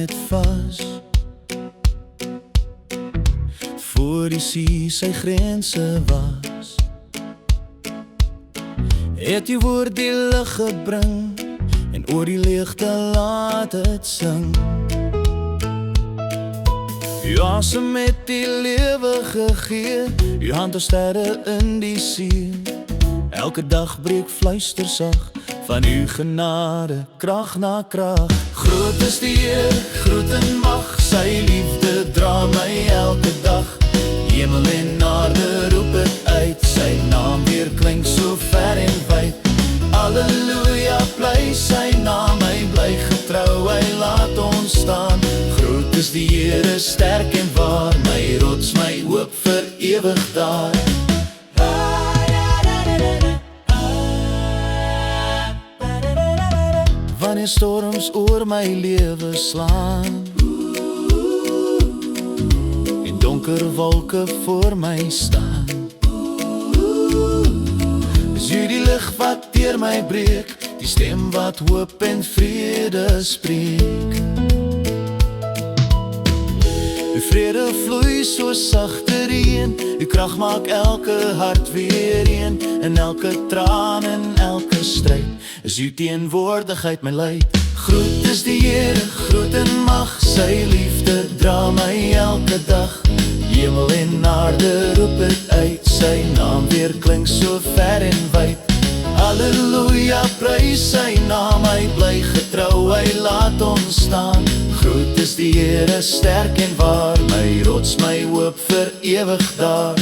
net vas, voor die see sy grense was. Het die woord die lig gebring, en oor die leegte laat het sing. U asem met die lewe gegee, u hand as sterre in die see. Elke dag breek fluistersag, van u genade, krag na krag. Groot is die Heer, groot in mag, sy liefde dra my elke dag. Hemel en aarde roep het uit, sy naam weer klink so ver en wyd. Halleluja, bly sy naam, hy bly getrou, hy laat ons staan. Groot is die Here, sterk en waar, my rots, my hoop vir ewig daar. Wanneer storms oor my lewe slaan en donker wolke voor my staan, is u die lig wat deur my breek, die stem wat hoop en vrede spreek. U vrede vloei so sagte reën, u krag maak elke hart weer een, en elke traan en elke stryd is u teenwoordigheid my leid. Groot is die Here, groot in mag, sy liefde dra my elke dag. Hemel en aarde roep het uit, sy naam weer klink so ver en wyd. Halleluja, prys sy naam, hy bly getrou, hy laat ons staan. Groot is die Here, sterk en waar, my rots, my hoop vir ewig daar.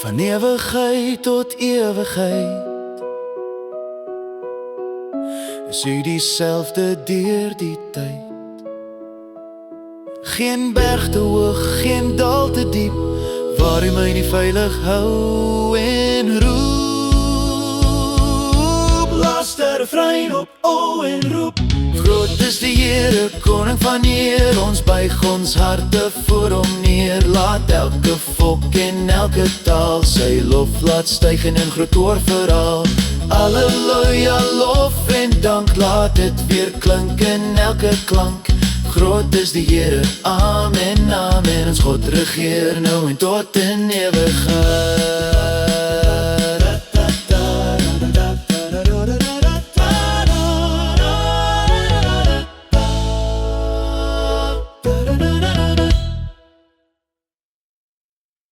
Van ewigheid tot ewigheid is u dieselfde deur die tyd. Geen berg te hoog, geen dal te diep, waar u my nie veilig hou en roep. Blaas die refrein op, o en roep. Groot is die Here, koning van eer, ons buig ons harte voor hom neer. Laat elke volk en elke taal sy lof laat styg in groot oorverhaal. Halleluja, lof en dank, laat dit weer klink in elke klank. Groot is die Here, amen, amen, ons God regeer nou en tot in ewigheid.